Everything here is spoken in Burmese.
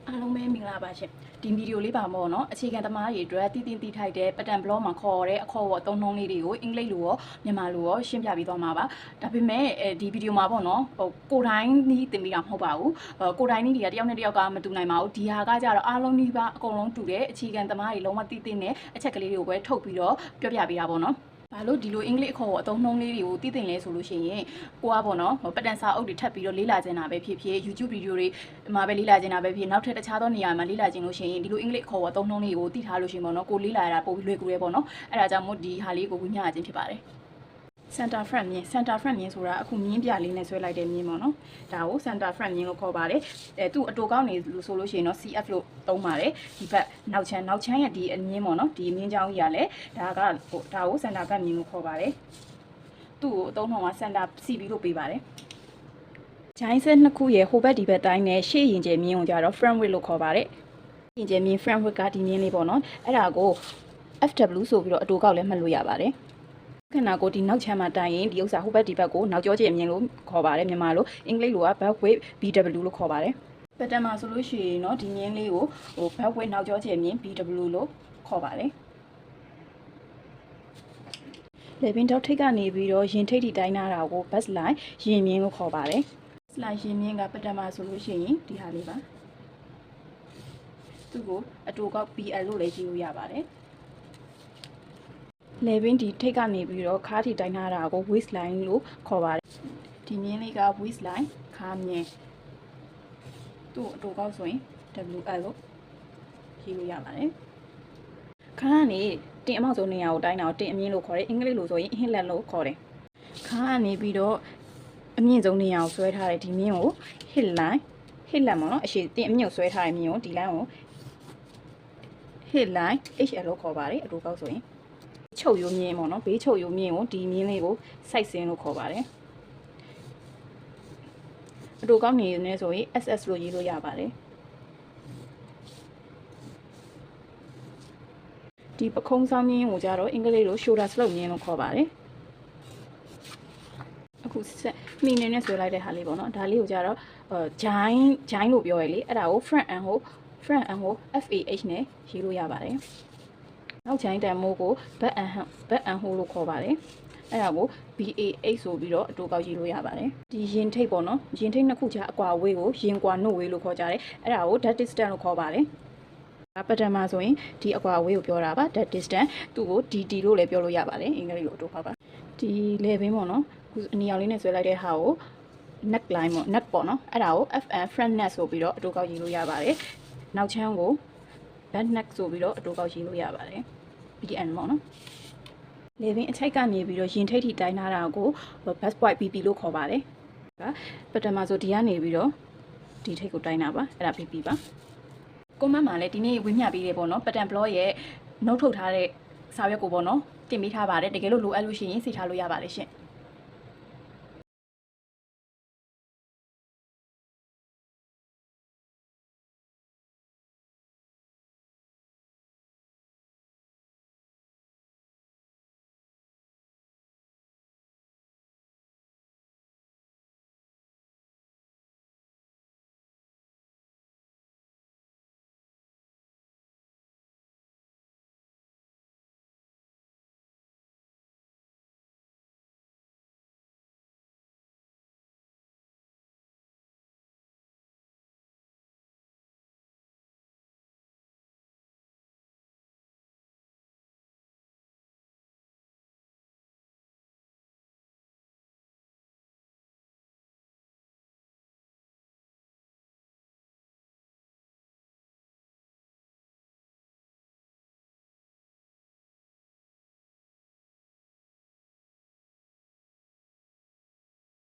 အားလုံးပဲမင်္ဂလာပါရှင်ဒီဗီဒီယိုလေးပါမောနော်အခြေခံသမားတွေအတွက်တည်တည်ထိုက်တဲ့ပတ်တန်ဘလော့မှာခေါ်တဲ့အခေါ်အသုံးနှုန်းလေးတွေကိုအင်္ဂလိပ်လိုရောမြန်မာလိုရောရှင်းပြပေးသွားမှာပါဒါပေမဲ့ဒီဗီဒီယိုမှာပေါ့နော်ဟိုကိုတိုင်းနီးတင်ပေးတာမဟုတ်ပါဘူးကိုတိုင်းနီးတွေကတယောက်နဲ့တယောက်ကမတူနိုင်ပါဘူးဒီဟာကကြတော့အားလုံးနီးပါအကုန်လုံးတူတဲ့အခြေခံသမားတွေလုံးဝတည်တဲ့အချက်ကလေးတွေကိုပဲထုတ်ပြီးတော့ပြောပြပေးတာပေါ့နော်ဘာလို့ဒီလိုအင်္ဂလိပ်အခေါ်အသုံးနှုန်းလေးတွေကိုသိသိလဲဆိုလို့ရှိရင်ကိုကပေါ့နော်ပတ်တန်စာအုပ်တွေထပ်ပြီးတော့လေ့လာကျင်တာပဲဖြစ်ဖြစ် YouTube ဗီဒီယိုတွေမှာပဲလေ့လာကျင်တာပဲဖြစ်နောက်ထပ်တခြားသောနေရာမှာလေ့လာကျင်လို့ရှိရင်ဒီလိုအင်္ဂလိပ်အခေါ်အသုံးနှုန်းလေးကိုသိထားလို့ရှိရင်ပေါ့နော်ကိုလေ့လာရတာပိုပြီးလွယ်ကူရဲပေါ့နော်အဲ့ဒါကြောင့်မို့ဒီဟာလေးကိုဝိညာဉ်ခြင်းဖြစ်ပါတယ်center front မြင်း center front မြင်းဆိုတာအခုမြင်းပြလေးနဲ့ဆွဲလိုက်တဲ့မြင်းပေါ့နော်ဒါကို center front မြင်းလို့ခေါ်ပါတယ်သူ့အတူကောင်းနေလို့ဆိုလို့ရှိရင်တော့ CF လို့သုံးပါတယ်ဒီဘက်နောက်ချမ်းရဲ့ဒီအမြင်းပေါ့နော်ဒီမြင်းချောင်းကြီးကလည်းဒါကို center front မြင်းလို့ခေါ်ပါတယ်သူ့ကိုအသုံးနှုန်းက center CB လို့ပေးပါတယ်ဂျိုင်းဆက်နှစ်ခုရဲ့ဟိုဘက်ဒီဘက်တိုင်းနဲ့ရှေ့ရင်ကျယ်မြင်းကိုကြတော့ front width လို့ခေါ်ပါတယ်ရင်ကျယ်မြင်း front width ကဒီမြင်းလေးပေါ့နော်အဲ့ဒါကို FW ဆိုပြီးတော့အတူကောက်လည်းမှတ်လို့ရပါတယ်ခဏကိုဒီနောက်ချမ်းမှာတိုင်ရင်ဒီဥစ္စာဟိုဘက်ဒီဘက်ကိုနောက်ကျောကျအမြင်လို့ခေါ်ပါတယ်မြန်မာလိုအင်္ဂလိပ်လိုက back weight BW လို့ခေါ်ပါတယ်ပတ်တန်မှာဆိုလို့ရှိရင်เนาะဒီမြင်းလေးကိုback weight နောက်ကျောကျအမြင် BW လို့ခေါ်ပါတယ်လေပင်တော့ထိတ်ကနေပြီးတော့ရင်ထိတ်ထိတိုင်းနာတာကို bus line ရင်မြင်းလို့ခေါ်ပါတယ် bus line ရင်မြင်းကပတ်တန်မှာဆိုလို့ရှိရင်ဒီဟာလေးပါသူ့ကိုအတူကောက် BL လို့လည်းရေးလို့ရပါတယ်လေပင်ဒီထိတ်ကနေပြီးတော့ခါးထိတိုင်းထားတာကို waist line လို့ခေါ်ပါတယ်ဒီမြင်းလေးက waist line ခါမြင်းသူ့အတူကောက်ဆိုရင် WL လို့ရေးလို့ရပါတယ်ခါးကနေတင်အမောက်ဆုံးနေရာကိုတိုင်းတာကိုတင်အမြင့်လို့ခေါ်တယ်အင်္ဂလိပ်လိုဆိုရင် inlet လို့ခေါ်တယ်ခါးကနေပြီးတော့အမြင့်ဆုံးနေရာကိုဆွဲထားတဲ့ဒီမြင်းကို hip line ပေါ့နော်အရှိတင်အမြင့်ကိုဆွဲထားတဲ့မြင်းကိုဒီ line ကို hip line HL လို့ခေါ်ပါတယ်အတူကောက်ဆိုရင်ချုပ်ရိုးမြင်းပေါ့နော်ဘေးချုပ်ရိုးမြင်းကိုဒီမြင်းလေးကိုစိုက်စင်းလို့ခေါ်ပါတယ်အတူကောက်နေနေဆိုရင် SS လို့ရေးလို့ရပါတယ်ဒီပခုံးဆောင်မြင်းကိုကြတော့အင်္ဂလိပ်လို shoulder slope မြင်းလို့ခေါ်ပါတယ်အခုမိနေနဲ့ဆွဲလိုက်တဲ့ဟာလေးပေါ့နော်ဒါလေးကိုကြတော့ဂျိုင်းလို့ပြောရလေအဲ့ဒါကို front and ကို FAH နဲ့ရေးလို့ရပါတယ်နောက်ချိုင်းတန်မိုးကို back and hold လို့ခေါ်ပါတယ်အဲ့ဒါကို BAH ဆိုပြီးတော့အတူကောက်ရေးလို့ရပါတယ်ဒီရင်ထိတ်ပေါ့နော်ရင်ထိတ်နှစ်ခုကြားအကွာအဝေးကိုရင်ကွာနှုတ်ဝေးလို့ခေါ်ကြတယ်အဲ့ဒါကို dead distance လို့ခေါ်ပါတယ်ပတ်တန်မှာဆိုရင်ဒီအကွာအဝေးကိုပြောတာပါ dead distance သူ့ကို DD လို့လည်းပြောလို့ရပါတယ်အင်္ဂလိပ်လိုအတူခေါ်ပါဒီ level ပေါ့နော်အနီရောင်လေးနဲ့ဆွဲလိုက်တဲ့ဟာကို neck line ပေါ့ neck ပေါ့နော်အဲ့ဒါကို FN front neck ဆိုပြီးတော့အတူကောက်ရေးလို့ရပါတယ်နောက်ချမ်းကို back neck ဆိုပြီးတော့အတူကောက်ရေးလို့ရပါတယ်BN ပေါ့နော်လေပင်အချိုက်ကနေပြီးတော့ရင်ထိတ်ထိတိုင်းထားတာကို bus point PP လို့ခေါ်ပါတယ်ပတ်တန်မှာဆိုဒီကနေပြီးတော့ဒီထိတ်ကိုတိုင်းတာပါအဲ့ဒါ PP ပါကွန်မန့်မှာလည်းဒီနေ့ဝေမျှပေးတယ်ပေါ့နော်ပတ်တန် blog ရဲ့နှုတ်ထုတ်ထားတဲ့စာရွက်ကိုပေါ့နော်တင်ပေးထားပါတယ်တကယ်လို့လိုအပ်လို့ရှိရင်စိတ်ထားလို့ရပါတယ်ရှင်